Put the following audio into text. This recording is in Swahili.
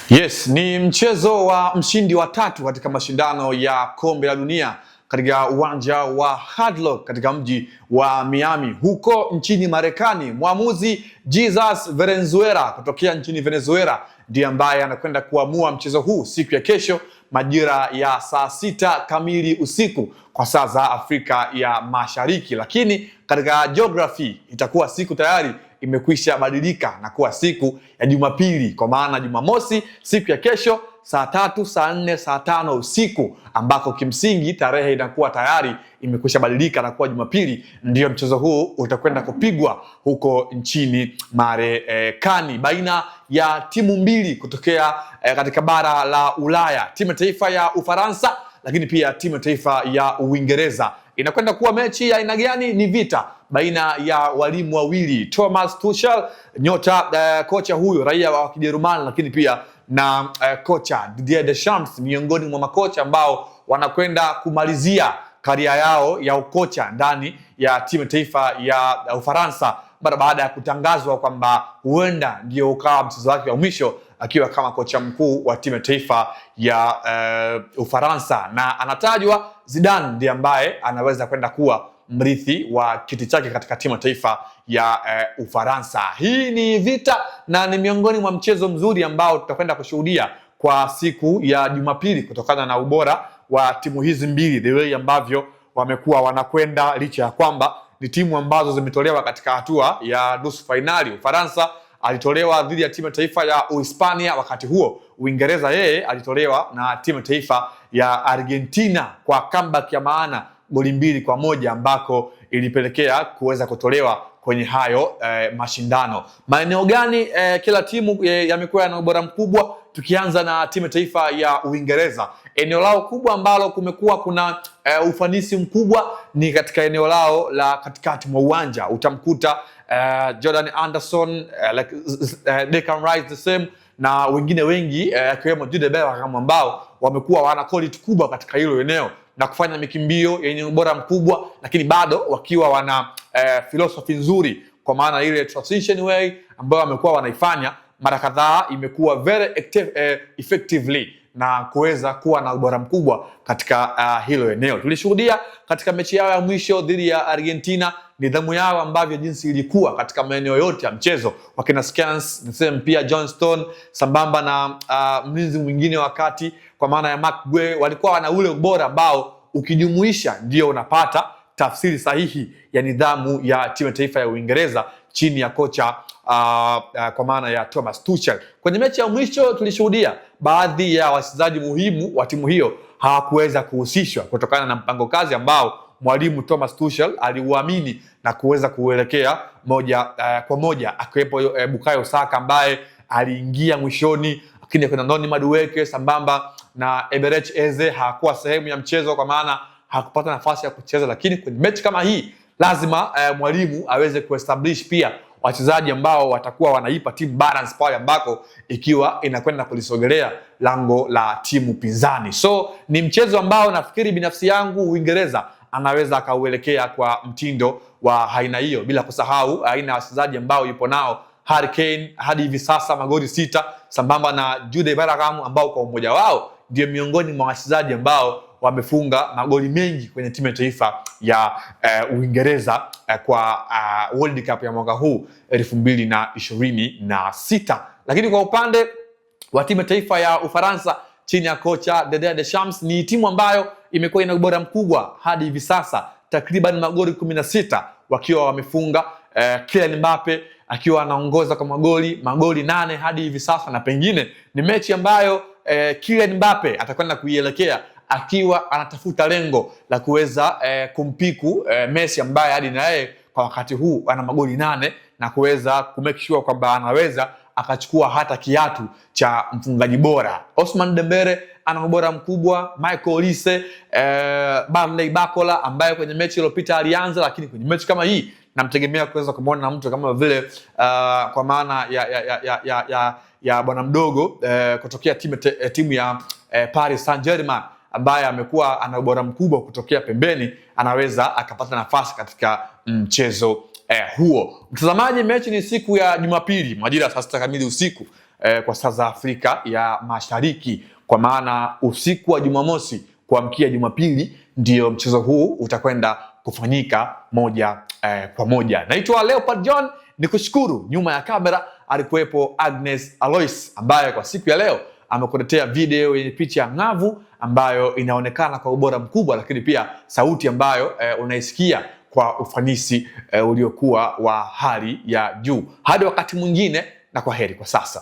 Yes, ni mchezo wa mshindi wa tatu katika mashindano ya kombe la dunia katika uwanja wa Hard Rock katika mji wa Miami huko nchini Marekani. Mwamuzi Jesus Valenzuela kutokea nchini Venezuela ndiye ambaye anakwenda kuamua mchezo huu siku ya kesho majira ya saa 6 kamili usiku kwa saa za Afrika ya Mashariki, lakini katika geography itakuwa siku tayari imekwisha badilika na kuwa siku ya Jumapili, kwa maana Jumamosi siku ya kesho saa 3, saa 4, saa 5 usiku, ambako kimsingi tarehe inakuwa tayari imekwisha badilika na kuwa Jumapili. Ndio mchezo huu utakwenda kupigwa huko nchini Marekani baina ya timu mbili kutokea katika bara la Ulaya, timu ya taifa ya Ufaransa lakini pia timu ya taifa ya Uingereza. Inakwenda kuwa mechi ya aina gani? Ni vita baina ya walimu wawili, Thomas Tuchel, nyota kocha huyo raia wa Kijerumani, lakini pia na kocha Didier Deschamps, miongoni mwa makocha ambao wanakwenda kumalizia karia yao ya ukocha ndani ya timu ya taifa ya Ufaransa mara baada ya kutangazwa kwamba huenda ndio ukawa mchezo wake wa mwisho akiwa kama kocha mkuu wa timu ya taifa ya Ufaransa, na anatajwa Zidane ndiye ambaye anaweza kwenda kuwa mrithi wa kiti chake katika timu ya taifa ya Ufaransa. Hii ni vita na ni miongoni mwa mchezo mzuri ambao tutakwenda kushuhudia kwa siku ya Jumapili kutokana na ubora wa timu hizi mbili, the way ambavyo wamekuwa wanakwenda, licha ya kwamba ni timu ambazo zimetolewa katika hatua ya nusu fainali. Ufaransa alitolewa dhidi ya timu ya taifa ya Uhispania, wakati huo Uingereza yeye alitolewa na timu ya taifa ya Argentina kwa comeback ya maana goli 2-1 ambako ilipelekea kuweza kutolewa kwenye hayo mashindano. Maeneo gani kila timu yamekuwa na ubora mkubwa? Tukianza na timu ya taifa ya Uingereza, eneo lao kubwa ambalo kumekuwa kuna ufanisi mkubwa ni katika eneo lao la katikati mwa uwanja. Utamkuta Jordan Anderson, Declan Rice the same, na wengine wengi akiwemo Jude Bellingham ambao wamekuwa wana quality kubwa katika hilo eneo na kufanya mikimbio yenye ubora mkubwa, lakini bado wakiwa wana philosophy nzuri, kwa maana ile transition way ambayo wamekuwa wanaifanya mara kadhaa imekuwa very effectively na kuweza kuwa na ubora mkubwa katika hilo eneo. Tulishuhudia katika mechi yao ya mwisho dhidi ya Argentina nidhamu yao ambavyo jinsi ilikuwa katika maeneo yote ya mchezo, wakina Scans niseme pia Johnston sambamba na mlinzi mwingine wakati kwa maana ya Mark Guehi, walikuwa wana ule ubora ambao ukijumuisha ndio unapata tafsiri sahihi ya nidhamu ya timu ya taifa ya Uingereza chini ya kocha kwa maana ya Thomas Tuchel. Kwenye mechi ya mwisho tulishuhudia baadhi ya wachezaji muhimu wa timu hiyo hawakuweza kuhusishwa kutokana na mpango kazi ambao mwalimu Thomas Tuchel aliuamini na kuweza kuelekea moja kwa moja, akiwepo Bukayo Saka ambaye aliingia mwishoni, lakini kuna Noni Madueke sambamba na Eberechi Eze hakuwa sehemu ya mchezo kwa maana hakupata nafasi ya kucheza. Lakini kwenye mechi kama hii lazima mwalimu aweze kuestablish pia wachezaji ambao watakuwa wanaipa timu balance pale ambako ikiwa inakwenda kulisogelea lango la timu pinzani. So ni mchezo ambao nafikiri binafsi yangu Uingereza anaweza akauelekea kwa mtindo wa aina hiyo, bila kusahau aina ya wachezaji ambao yupo nao Harry Kane hadi hivi sasa magoli 6 sambamba na Jude Bellingham ambao kwa umoja wao ndio miongoni mwa wachezaji ambao wamefunga magoli mengi kwenye timu ya taifa ya Uingereza kwa World Cup ya mwaka huu 2026. Lakini kwa upande wa timu ya taifa ya Ufaransa chini ya kocha Didier Deschamps, ni timu ambayo imekuwa ina ubora mkubwa hadi hivi sasa, takriban magoli 16 wakiwa wamefunga, Kylian Mbappe akiwa anaongoza kwa magoli 8 hadi hivi sasa, na pengine ni mechi ambayo Kylian Mbappe atakwenda kuielekea akiwa anatafuta lengo la kuweza kumpiku Messi ambaye hadi na yeye kwa wakati huu ana magoli 8 na kuweza kumake sure kwamba anaweza akachukua hata kiatu cha mfungaji bora. Ousmane Dembele ana ubora mkubwa, Michael Olise, Bradley Barcola ambaye kwenye mechi iliyopita alianza, lakini kwenye mechi kama hii namtegemea kuweza kumuona na mtu kama vile kwa maana ya bwana mdogo kutokea timu ya Paris Saint-Germain ambaye amekuwa ana ubora mkubwa kutokea pembeni, anaweza akapata nafasi katika mchezo huo. Mtazamaji, mechi ni siku ya Jumapili majira ya saa 6 kamili usiku, kwa saa za Afrika ya Mashariki, kwa maana usiku wa Jumamosi kuamkia Jumapili ndio mchezo huu utakwenda kufanyika moja kwa moja. Naitwa Leopard John, nikushukuru. Nyuma ya kamera alikuwepo Agnes Alois ambaye kwa siku ya leo amekuletea video yenye picha ng'avu ambayo inaonekana kwa ubora mkubwa, lakini pia sauti ambayo unaisikia kwa ufanisi uliokuwa wa hali ya juu. Hadi wakati mwingine, na kwaheri kwa sasa.